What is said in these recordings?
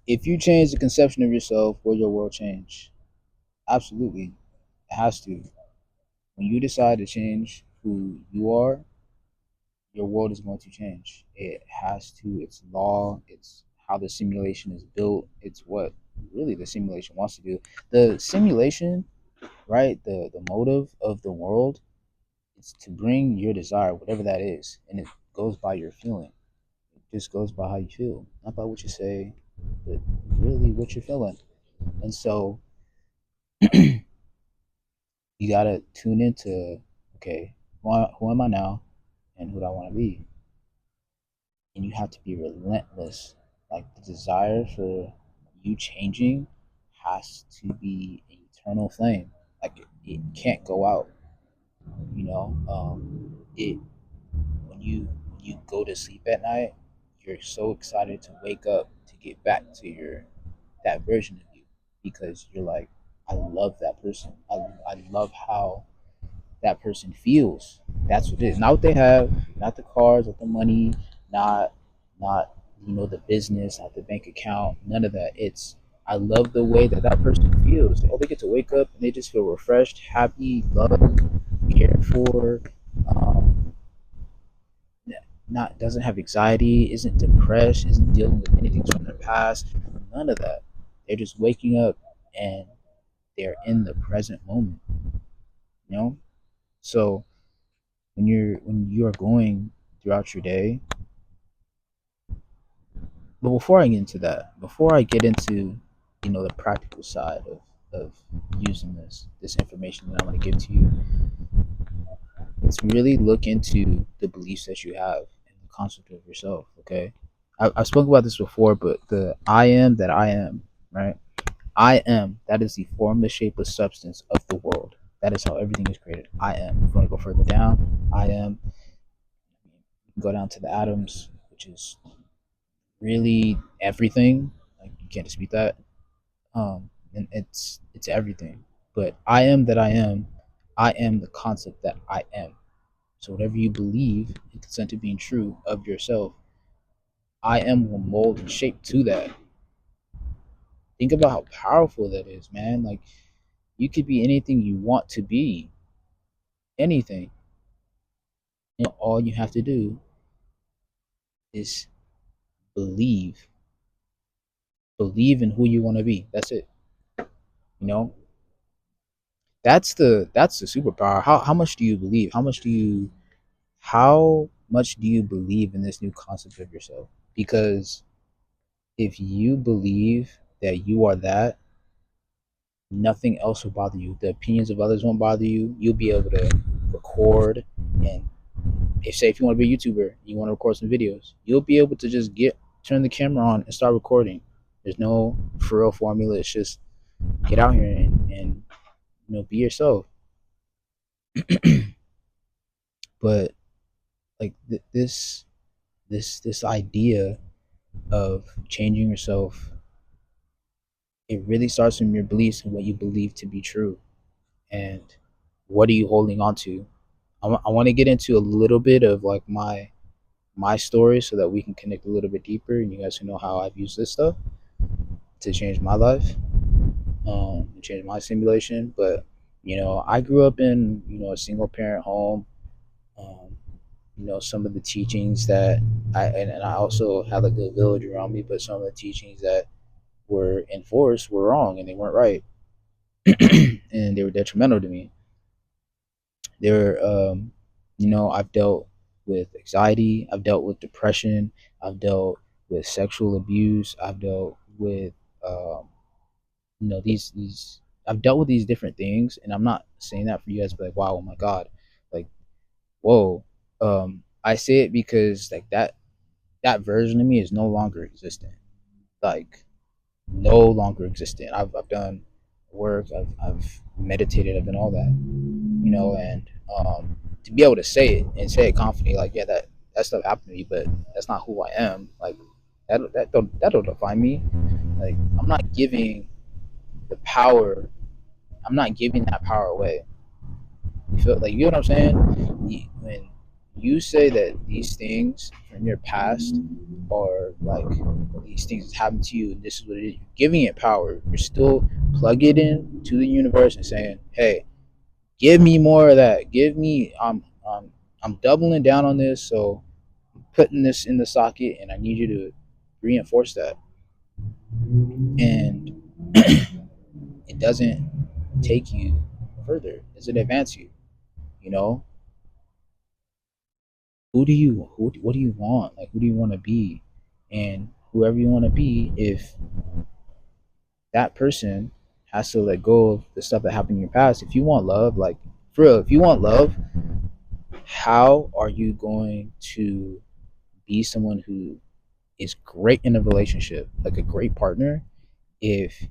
If you change the conception of yourself, will your world change? Absolutely, it has to. When you decide to change who you are, your world is going to change. It has to. It's law. It's how the simulation is built. It's what really the simulation wants to do. The simulation, right? The motive of the world is to bring your desire, whatever that is, and it goes by your feeling. It just goes by how you feel, not by what you say, but really what you're feeling. And so you gotta tune into, okay, who am I now, and who do I want to be? And you have to be relentless. Like the desire for you changing has to be an eternal flame. Like it can't go out. It when you go to sleep at night, you're so excited to wake up to get back to your that version of you because you're like, I love that person. I love how that person feels. That's what it is. Not what they have, not the cars, not the money, not not the business, not the bank account, none of that. It's I love the way that that person feels. Oh, they get to wake up and they just feel refreshed, happy, loved, cared for. Um, not doesn't have anxiety, isn't depressed, isn't dealing with anything from their past. None of that. They're just waking up and they're in the present moment. You know. So when you are going throughout your day. But before I get into that, before I get into the practical side of using this information that I'm going to give to you, let's really look into the beliefs that you have and the concept of yourself. Okay, I've spoken about this before, but the I am that I am, right? I am, that is the formless, shapeless substance of the world. That is how everything is created. I am. If you want to go further down, I am. Go down to the atoms, which is really everything. Like you can't dispute that. And it's everything. But I am that I am. I am the concept that I am. So whatever you believe and consent to being true of yourself, I am will mold and shape to that. Think about how powerful that is, man. Like you could be anything you want to be. Anything. All you have to do is believe. Believe in who you want to be. That's it. You know, that's the superpower. How much do you believe? How much do you believe in this new concept of yourself? Because if you believe that you are that, nothing else will bother you. The opinions of others won't bother you. You'll be able to record, and if you want to be a YouTuber, you want to record some videos, you'll be able to just turn the camera on and start recording. There's no for real formula. It's just get out here and be yourself. But like this idea of changing yourself, it really starts from your beliefs and what you believe to be true, and what are you holding on to. I want to get into a little bit of like my story so that we can connect a little bit deeper and you guys can know how I've used this stuff to change my life, change my simulation. But I grew up in a single parent home. um, some of the teachings that and I also had like a village around me, but some of the teachings that were enforced were wrong and they weren't right. And they were detrimental to me. They were, I've dealt with anxiety, I've dealt with depression, I've dealt with sexual abuse, I've dealt with, um, these, I've dealt with these different things, and I'm not saying that for you guys to be like, wow, oh my God, like, whoa. I say it because like that version of me is no longer existent. Like no longer existent. I've done work, I've meditated, I've done all that, and to be able to say it and say it confidently, like, yeah, that stuff happened to me, but that's not who I am. Like that don't define me. Like I'm not giving the power. I'm not giving that power away. You feel like you know what I'm saying? When you say that these things from your past are like these things that happened to you and this is what it is, you're giving it power. You're still plug it in to the universe and saying, hey, give me more of that. Give me I'm doubling down on this, so I'm putting this in the socket and I need you to reinforce that. And it doesn't take you further. It doesn't advance you. You know, what do you want? Like who do you want to be? And whoever you want to be, if that person has to let go of the stuff that happened in your past, if you want love, like for real, if you want love, how are you going to be someone who is great in a relationship, like a great partner, if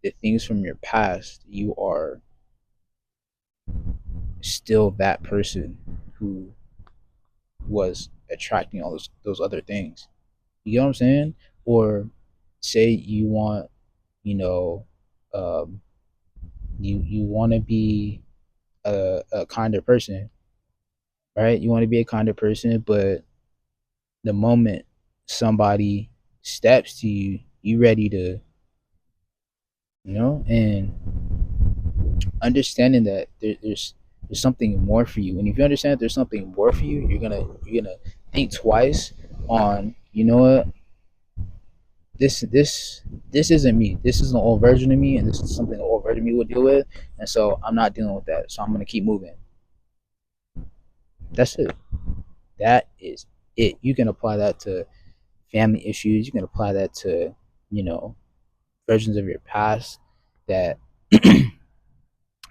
the things from your past, you are still that person who was attracting all those other things? You know what I'm saying? Or say you want, you know, um, you want to be a kinder person, right? You want to be a kinder person, but the moment somebody steps to you, you ready to, and understanding that there's something more for you. And if you understand that there's something more for you, you're gonna think twice on, what, this isn't me. This is an old version of me, and this is something an old version of me would deal with. And so I'm not dealing with that. So I'm gonna keep moving. That's it. That is it. You can apply that to family issues. You can apply that to, you know, versions of your past that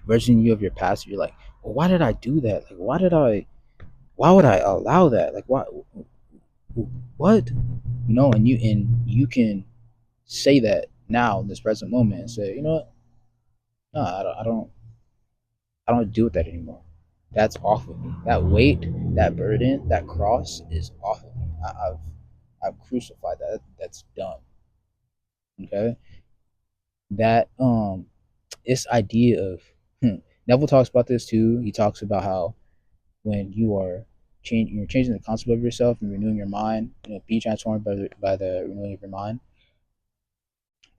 version you of your past. You're like, well, why did I do that? Like, why would I allow that? Like, what? And you can say that now in this present moment and say, you know what? No, I don't deal with that anymore. That's off of me. That weight, that burden, that cross is off of me. I've crucified that. That's done. Okay. That this idea of Neville talks about this too. He talks about how when you're changing the concept of yourself and renewing your mind, be transformed by the renewing of your mind.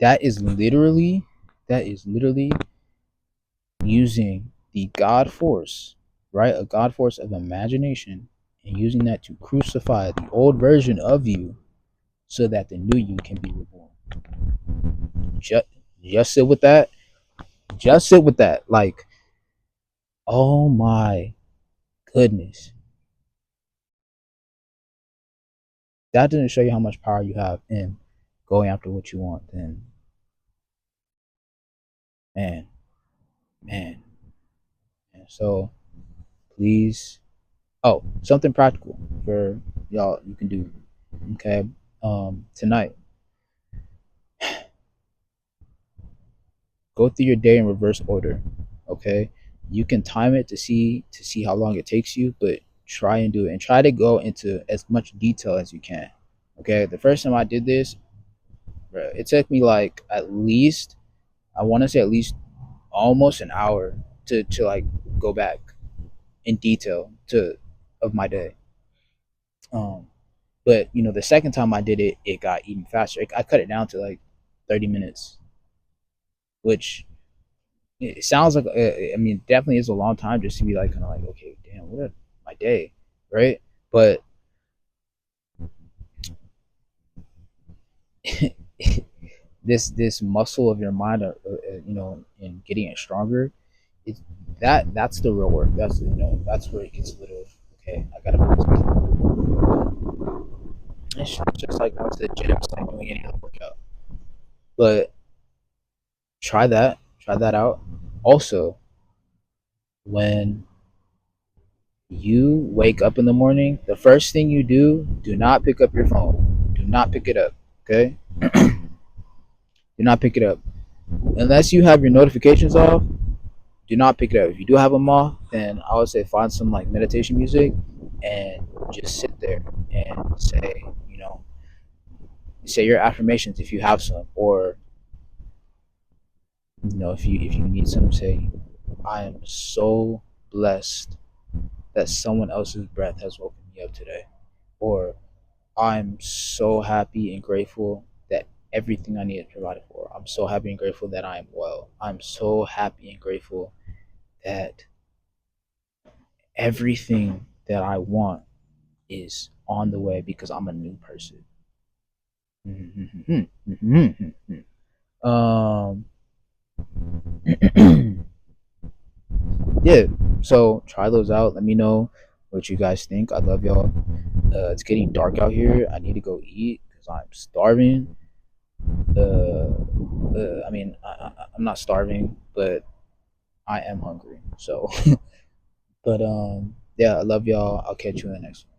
That is literally using the God force, right? A God force of imagination, and using that to crucify the old version of you so that the new you can be reborn. Just, just sit with that. Just sit with that. Like, oh my goodness. That doesn't show you how much power you have in going after what you want, then man, man. man. So please, something practical for y'all you can do. Okay. Tonight, go through your day in reverse order. Okay. You can time it to see how long it takes you, but try and do it and try to go into as much detail as you can. Okay. The first time I did this, bro, it took me like at least, I want to say at least almost an hour to like go back in detail to of my day. Um, but the second time I did it, it got even faster. I cut it down to like 30 minutes, which it sounds like, I mean, definitely is a long time just to be like kind of like, okay, damn, what my day, right? But this muscle of your mind, and getting it stronger, it's that's the real work. That's where it gets a little, okay. I gotta put this. It's just like going to the gym. It's like doing any other workout. But try that out. Also, when you wake up in the morning, the first thing you do not pick up your phone. Do not pick it up. Okay? Do not pick it up. Unless you have your notifications off, do not pick it up. If you do have them off, then I would say find some like meditation music and just sit there and say your affirmations if you have some, or if you need some, say, I am so blessed that someone else's breath has woken me up today. Or I'm so happy and grateful that everything I need is provided for. I'm so happy and grateful that I am well. I'm so happy and grateful that everything that I want is on the way because I'm a new person. Um, yeah. So try those out. Let me know what you guys think. I love y'all. It's getting dark out here. I need to go eat because I'm starving. I mean, I'm not starving, but I am hungry. So, but yeah, I love y'all. I'll catch you in the next one.